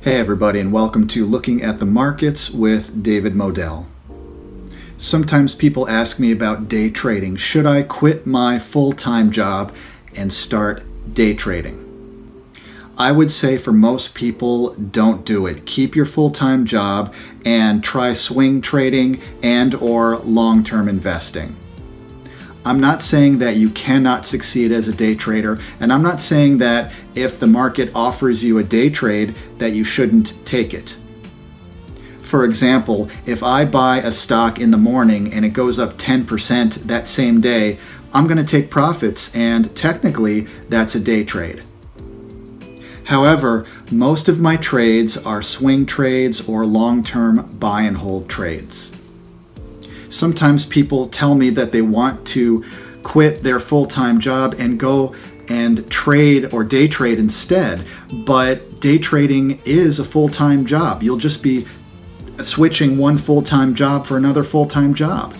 Hey everybody, and welcome to Looking at the Markets with David Modell. Sometimes people ask me about day trading. Should I quit my full-time job and start day trading? I would say for most people, don't do it. Keep your full-time job and try swing trading and or long-term investing. I'm not saying that you cannot succeed as a day trader, and I'm not saying that if the market offers you a day trade that you shouldn't take it. For example, if I buy a stock in the morning and it goes up 10% that same day, I'm going to take profits, and technically that's a day trade. However, most of my trades are swing trades or long-term buy and hold trades. Sometimes people tell me that they want to quit their full-time job and go and trade or day trade instead, but day trading is a full-time job. You'll just be switching one full-time job for another full-time job.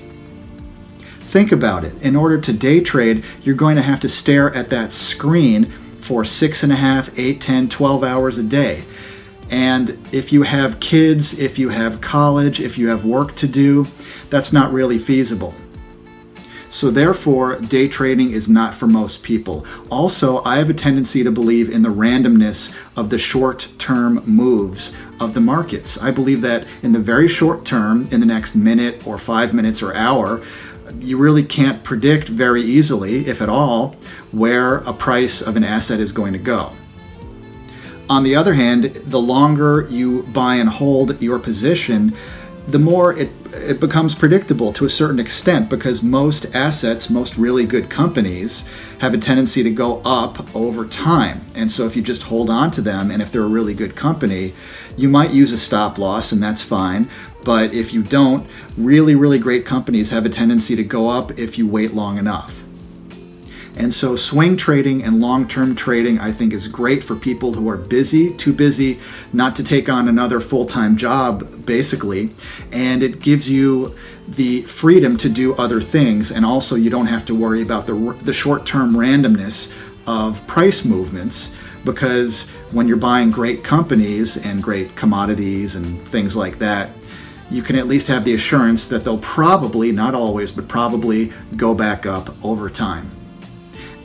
Think about it. In order to day trade, you're going to have to stare at that screen for 6.5, 8, 10, 12 hours a day. And if you have kids, if you have college, if you have work to do, that's not really feasible. So therefore, day trading is not for most people. Also, I have a tendency to believe in the randomness of the short-term moves of the markets. I believe that in the very short term, in the next minute or 5 minutes or hour, you really can't predict very easily, if at all, where a price of an asset is going to go. On the other hand, the longer you buy and hold your position, the more it becomes predictable to a certain extent, because most assets, most really good companies, have a tendency to go up over time. And so if you just hold on to them, and if they're a really good company, you might use a stop loss, and that's fine. But if you don't, really, really great companies have a tendency to go up if you wait long enough. And so swing trading and long-term trading, I think, is great for people who are busy, too busy not to take on another full-time job, basically. And it gives you the freedom to do other things. And also you don't have to worry about the short-term randomness of price movements, because when you're buying great companies and great commodities and things like that, you can at least have the assurance that they'll probably, not always, but probably go back up over time.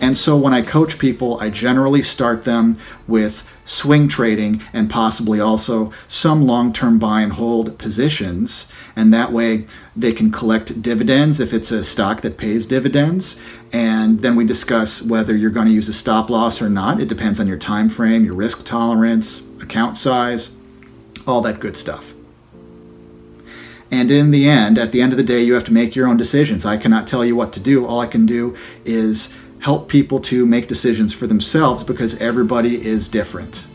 And so when I coach people, I generally start them with swing trading and possibly also some long-term buy and hold positions. And that way they can collect dividends if it's a stock that pays dividends. And then we discuss whether you're going to use a stop loss or not. It depends on your time frame, your risk tolerance, account size, all that good stuff. And in the end, at the end of the day, you have to make your own decisions. I cannot tell you what to do. All I can do is help people to make decisions for themselves, because everybody is different.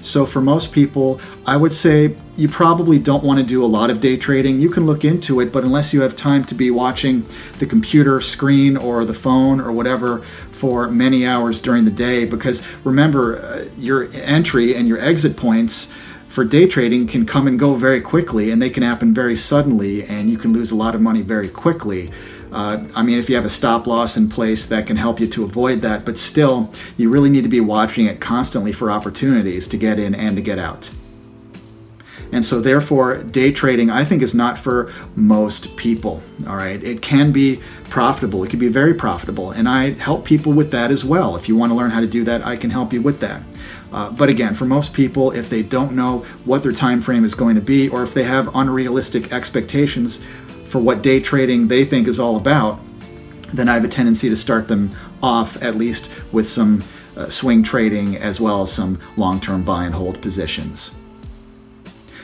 So for most people, I would say you probably don't want to do a lot of day trading. You can look into it, but unless you have time to be watching the computer screen or the phone or whatever for many hours during the day, because remember, your entry and your exit points for day trading can come and go very quickly, and they can happen very suddenly, and you can lose a lot of money very quickly. I mean, if you have a stop loss in place, that can help you to avoid that, but still, you really need to be watching it constantly for opportunities to get in and to get out. And so therefore, day trading, I think, is not for most people, all right? It can be profitable. It can be very profitable, and I help people with that as well. If you want to learn how to do that, I can help you with that. But again, for most people, if they don't know what their time frame is going to be, or if they have unrealistic expectations for what day trading they think is all about, then I have a tendency to start them off at least with some swing trading as well as some long-term buy and hold positions.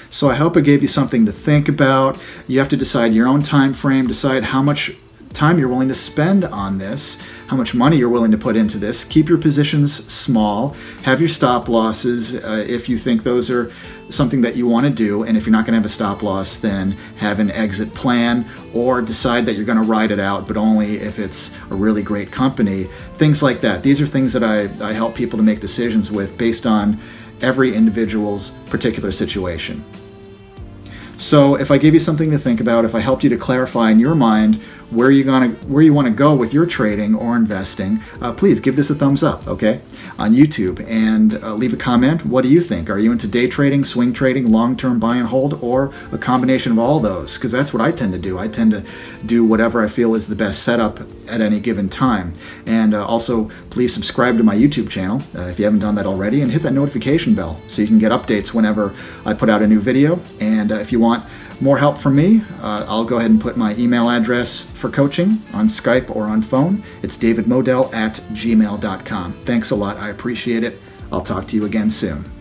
So I hope I gave you something to think about. You have to decide your own time frame, decide how much time you're willing to spend on this, how much money you're willing to put into this. Keep your positions small, have your stop losses if you think those are something that you want to do, and if you're not going to have a stop loss, then have an exit plan, or decide that you're going to ride it out, but only if it's a really great company. Things like that. These are things that I help people to make decisions with based on every individual's particular situation. So if I gave you something to think about, if I helped you to clarify in your mind where you want to go with your trading or investing, please give this a thumbs up, okay, on YouTube, and leave a comment. What do you think? Are you into day trading, swing trading, long-term buy and hold, or a combination of all those? Because that's what I tend to do. I tend to do whatever I feel is the best setup at any given time. And also, please subscribe to my YouTube channel if you haven't done that already, and hit that notification bell so you can get updates whenever I put out a new video. And if you want more help from me, I'll go ahead and put my email address for coaching on Skype or on phone. It's davidmodell@gmail.com. Thanks a lot. I appreciate it. I'll talk to you again soon.